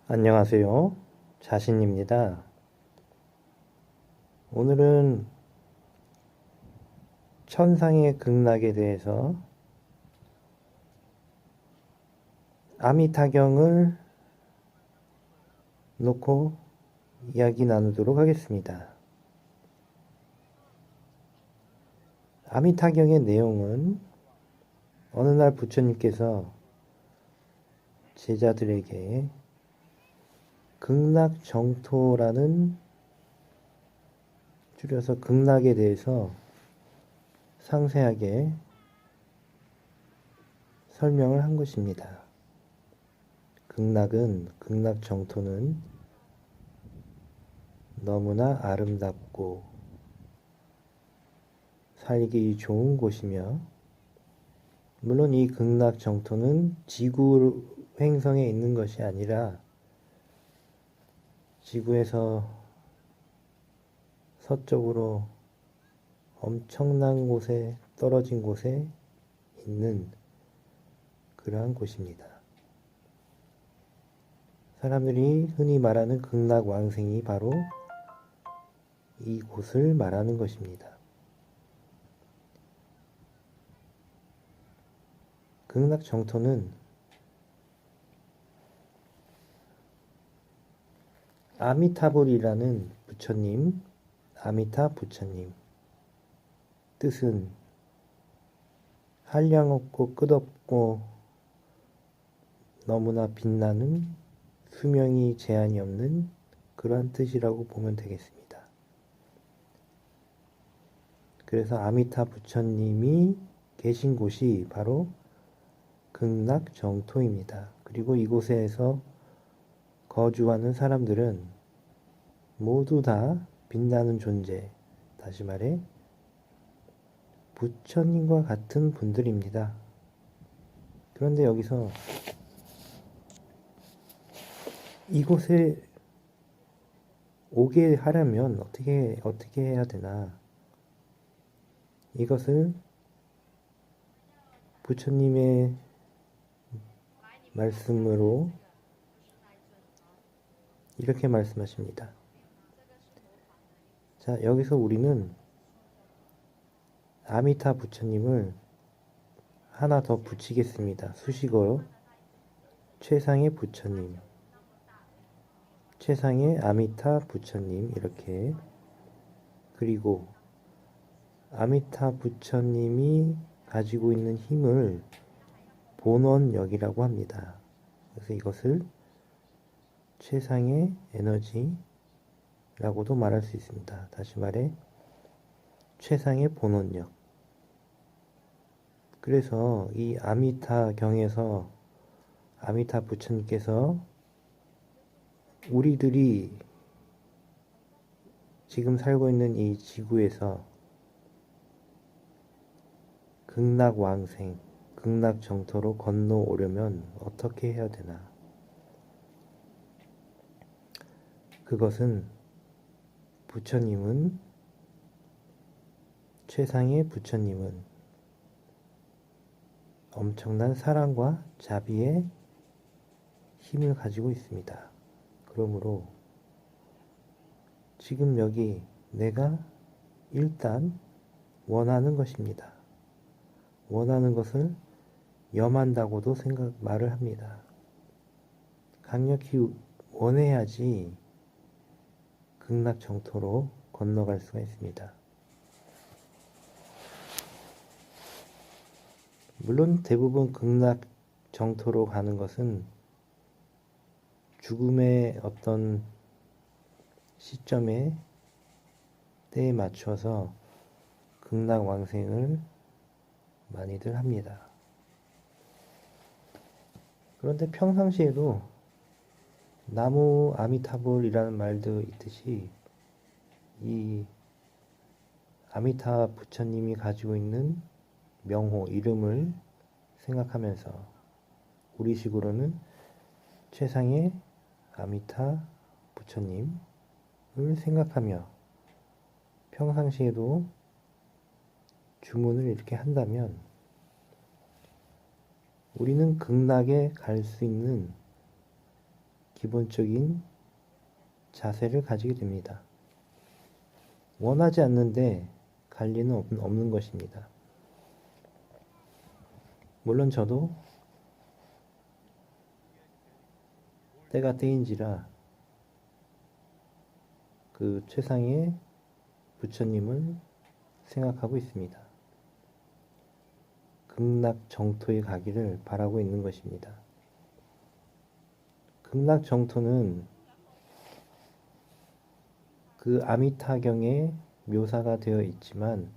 안녕하세요. 자신입니다. 오늘은 천상의 극락에 대해서 아미타경을 놓고 이야기 나누도록 하겠습니다. 아미타경의 내용은 어느 날 부처님께서 제자들에게 극락정토라는, 줄여서 극락에 대해서 상세하게 설명을 한 것입니다. 극락정토는 너무나 아름답고 살기 좋은 곳이며, 물론 이 극락정토는 지구 행성에 있는 것이 아니라 지구에서 서쪽으로 엄청난 곳에, 떨어진 곳에 있는 그러한 곳입니다. 사람들이 흔히 말하는 극락왕생이 바로 이곳을 말하는 것입니다. 극락정토는 아미타불이라는 부처님, 아미타 부처님, 뜻은 한량없고 끝없고 너무나 빛나는, 수명이 제한이 없는 그러한 뜻이라고 보면 되겠습니다. 그래서 아미타 부처님이 계신 곳이 바로 극락정토입니다. 그리고 이곳에서 거주하는 사람들은 모두 다 빛나는 존재, 다시 말해 부처님과 같은 분들입니다. 그런데 여기서 이곳에 오게 하려면 어떻게 해야 되나? 이것을 부처님의 말씀으로 이렇게 말씀하십니다. 자, 여기서 우리는 아미타 부처님을 하나 더 붙이겠습니다. 수식어요. 최상의 부처님, 최상의 아미타 부처님, 이렇게. 그리고 아미타 부처님이 가지고 있는 힘을 본원력이라고 합니다. 그래서 이것을 최상의 에너지라고도 말할 수 있습니다. 다시 말해 최상의 본원력. 그래서 이 아미타경에서 아미타 부처님께서 우리들이 지금 살고 있는 이 지구에서 극락왕생, 극락정토로 건너오려면 어떻게 해야 되나? 그것은 최상의 부처님은 엄청난 사랑과 자비의 힘을 가지고 있습니다. 그러므로 지금 여기 내가 일단 원하는 것입니다. 원하는 것을 염한다고도 말을 합니다. 강력히 원해야지 극락정토로 건너갈 수가 있습니다. 물론 대부분 극락정토로 가는 것은 죽음의 어떤 시점에, 때에 맞춰서 극락왕생을 많이들 합니다. 그런데 평상시에도 나무 아미타불이라는 말도 있듯이 이 아미타 부처님이 가지고 있는 명호, 이름을 생각하면서 우리식으로는 최상의 아미타 부처님을 생각하며 평상시에도 주문을 이렇게 한다면 우리는 극락에 갈 수 있는 기본적인 자세를 가지게 됩니다. 원하지 않는데 갈 리는 없는 것입니다. 물론 저도 때가 때인지라 그 최상의 부처님을 생각하고 있습니다. 극락정토에 가기를 바라고 있는 것입니다. 극락정토는 그 아미타경에 묘사가 되어 있지만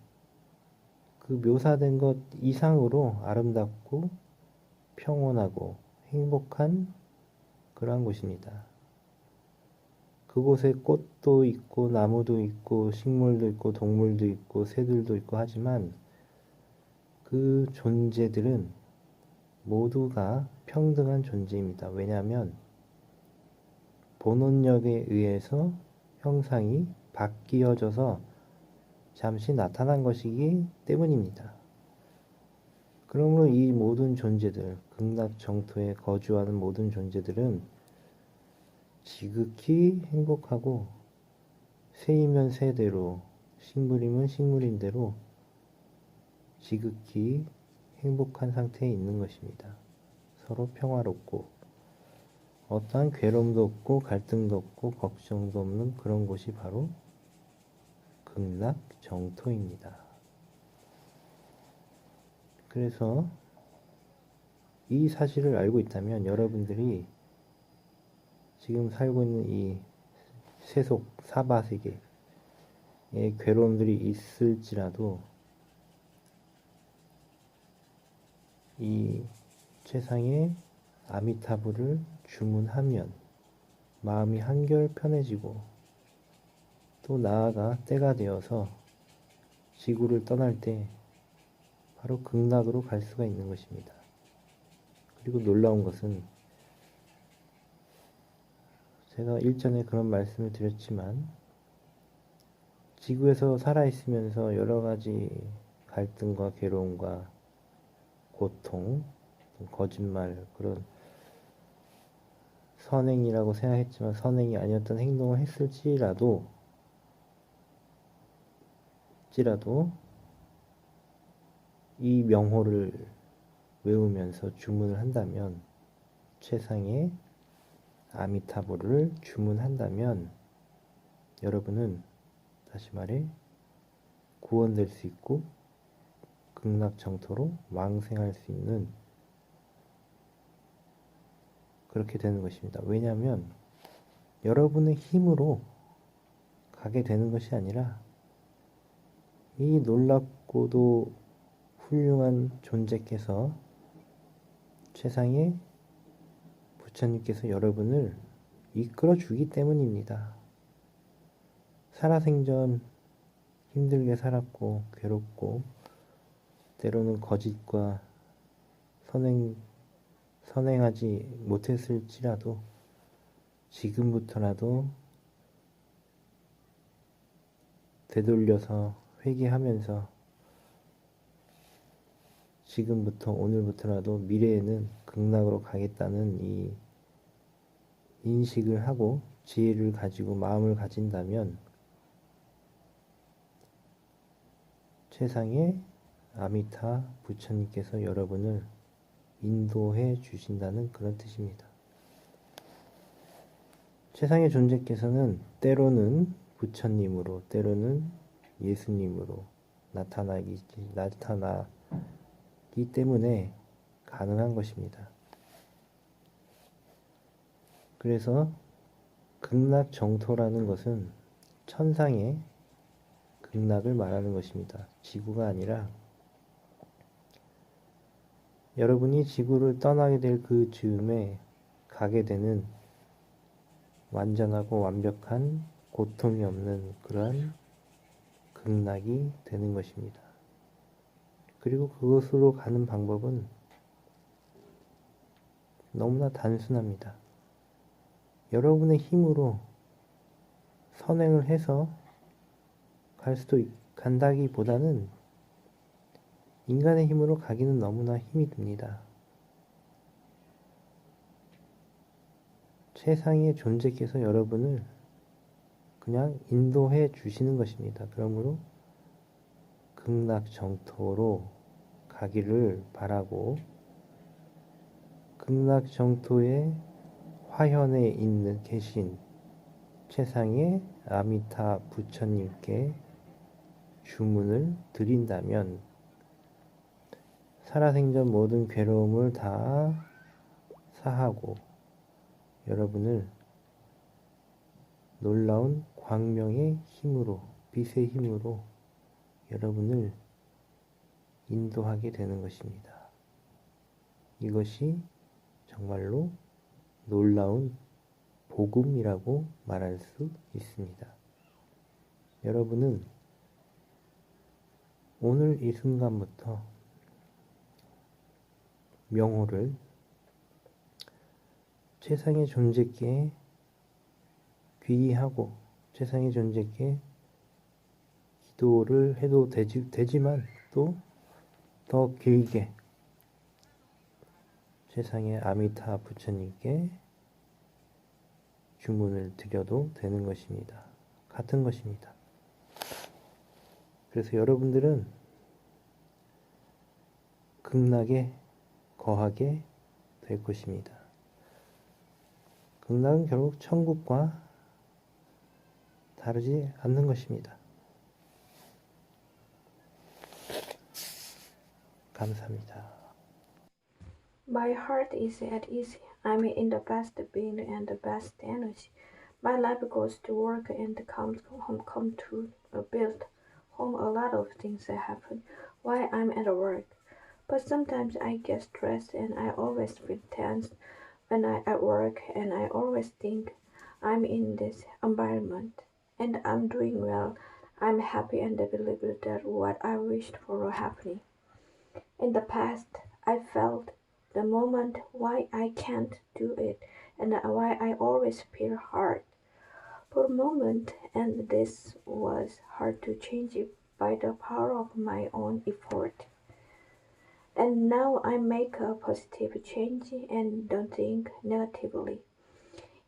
그 묘사된 것 이상으로 아름답고 평온하고 행복한 그러한 곳입니다. 그곳에 꽃도 있고 나무도 있고 식물도 있고 동물도 있고 새들도 있고 하지만 그 존재들은 모두가 평등한 존재입니다. 왜냐하면 본원력에 의해서 형상이 바뀌어져서 잠시 나타난 것이기 때문입니다. 그러므로 이 모든 존재들, 극락정토에 거주하는 모든 존재들은 지극히 행복하고 새이면 새대로, 식물이면 식물인 대로 지극히 행복한 상태에 있는 것입니다. 서로 평화롭고 어떠한 괴로움도 없고 갈등도 없고 걱정도 없는 그런 곳이 바로 극락정토입니다. 그래서 이 사실을 알고 있다면 여러분들이 지금 살고 있는 이 세속 사바세계에 괴로움들이 있을지라도 이 최상의 아미타불을 주문하면 마음이 한결 편해지고 또 나아가 때가 되어서 지구를 떠날 때 바로 극락으로 갈 수가 있는 것입니다. 그리고 놀라운 것은 제가 일전에 그런 말씀을 드렸지만 지구에서 살아있으면서 여러 가지 갈등과 괴로움과 고통, 거짓말, 그런 선행이라고 생각했지만 선행이 아니었던 행동을 했을지라도 이 명호를 외우면서 주문을 한다면 최상의 아미타불을 주문한다면 여러분은 다시 말해 구원될 수 있고 극락정토로 왕생할 수 있는 그렇게 되는 것입니다. 왜냐하면 여러분의 힘으로 가게 되는 것이 아니라 이 놀랍고도 훌륭한 존재께서 최상의 부처님께서 여러분을 이끌어 주기 때문입니다. 살아생전 힘들게 살았고 괴롭고 때로는 거짓과 선행하지 못했을지라도 지금부터라도 되돌려서 회개하면서 지금부터 오늘부터라도 미래에는 극락으로 가겠다는 이 인식을 하고 지혜를 가지고 마음을 가진다면 최상의 아미타 부처님께서 여러분을 인도해 주신다는 그런 뜻입니다. 최상의 존재께서는 때로는 부처님으로 때로는 예수님으로 나타나기 때문에 가능한 것입니다. 그래서 극락정토라는 것은 천상의 극락을 말하는 것입니다. 지구가 아니라 여러분이 지구를 떠나게 될 그 즈음에 가게 되는 완전하고 완벽한 고통이 없는 그러한 극락이 되는 것입니다. 그리고 그것으로 가는 방법은 너무나 단순합니다. 여러분의 힘으로 선행을 해서 간다기보다는 인간의 힘으로 가기는 너무나 힘이 듭니다. 최상의 존재께서 여러분을 그냥 인도해 주시는 것입니다. 그러므로 극락정토로 가기를 바라고, 극락정토의 화현에 계신 최상의 아미타 부처님께 주문을 드린다면 살아생전 모든 괴로움을 다 사하고 여러분을 놀라운 광명의 힘으로, 빛의 힘으로 여러분을 인도하게 되는 것입니다. 이것이 정말로 놀라운 복음이라고 말할 수 있습니다. 여러분은 오늘 이 순간부터 명호를 최상의 존재께 귀의하고 최상의 존재께 기도를 해도 되지만 또 더 길게 최상의 아미타 부처님께 주문을 드려도 되는 것입니다. 같은 것입니다. 그래서 여러분들은 극락에 거하게 될 것입니다. 극락은 결국 천국과 다르지 않는 것입니다. 감사합니다. My heart is at ease. I'm in the best being and the best energy. My life goes to work and comes home, come to build home. A lot of things happen while I'm at work. But sometimes I get stressed and I always feel tense when I'm at work, and I always think I'm in this environment and I'm doing well. I'm happy and believe that what I wished for will happen. In the past, I felt the moment why I can't do it and why I always feel hard. For a moment, and this was hard to change it by the power of my own effort. And now I make a positive change and don't think negatively.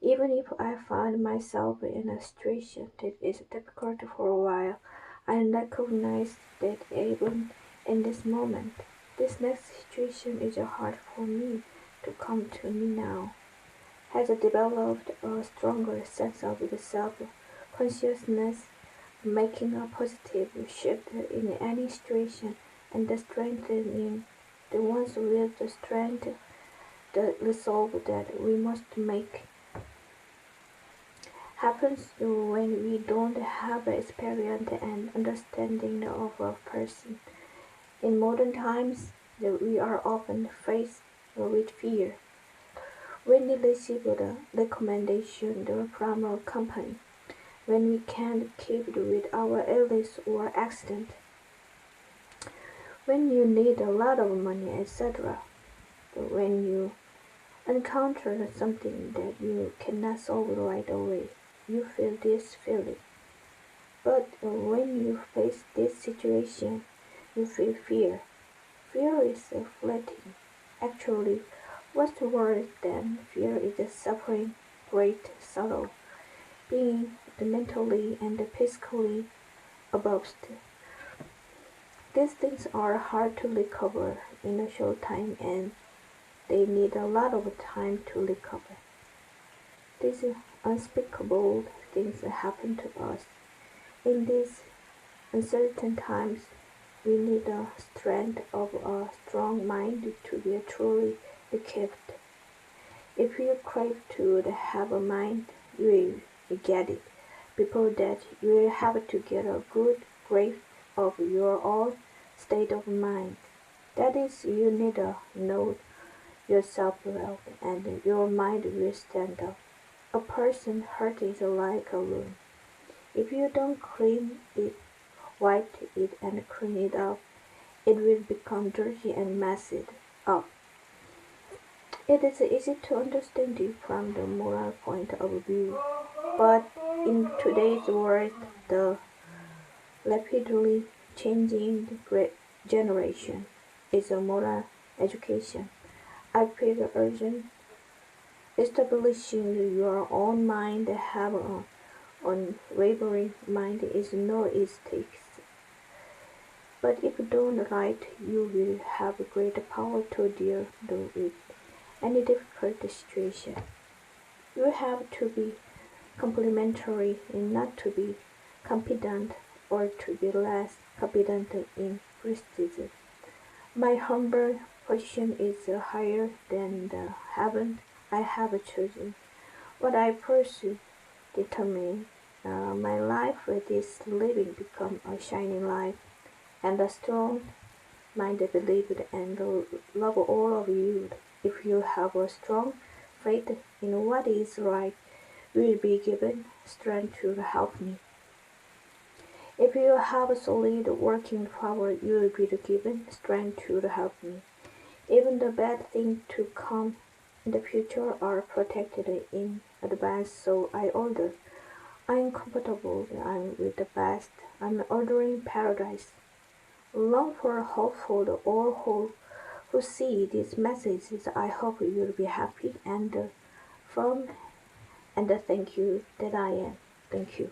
Even if I find myself in a situation that is difficult for a while, I recognize that even in this moment, this next situation is hard for me to come to me now, has developed a stronger sense of self-consciousness, making a positive shift in any situation and strengthening the ones with the strength, the resolve that we must make. Happens when we don't have experience and understanding of a person. In modern times, we are often faced with fear. When we receive a recommendation from a company, when we can't keep with our illness or accident, when you need a lot of money, etc., when you encounter something that you cannot solve right away, you feel this feeling. But when you face this situation, you feel fear. Fear is fleeting. Actually, what's worse than fear is suffering great sorrow, being mentally and physically abused. These things are hard to recover in a short time, and they need a lot of time to recover. These unspeakable things happen to us. In these uncertain times, we need the strength of a strong mind to be truly equipped. If you crave to have a mind, you will get it. Before that, you will have to get a good grasp of your own state of mind. That is, you need to know yourself well, and your mind will stand up. A person's heart is like a room. If you don't clean it, wipe it, and clean it up, it will become dirty and messed up. It is easy to understand it from the moral point of view, but in today's world, the rapidly changing generation is a moral education. I feel urgent Establishing your own mind, have an unwavering mind is no easy task. But if done right, you will have great power to deal with any difficult situation. You have to be complimentary and not to be confident or to be less confident in criticism. My humble position is higher than the heaven I have chosen. What I pursue determine my life. Let this living become a shining light, and the strong-minded believe and love all of you. If you have a strong faith in what is right, you will be given strength to help me. If you have a solid working power, you will be given strength to help me. Even the bad things to come in the future are protected in advance, so I order. I'm comfortable, I'm with the best, I'm ordering paradise. Long for hope for all who see these messages. I hope you'll be happy and firm, and thank you that I am. Thank you.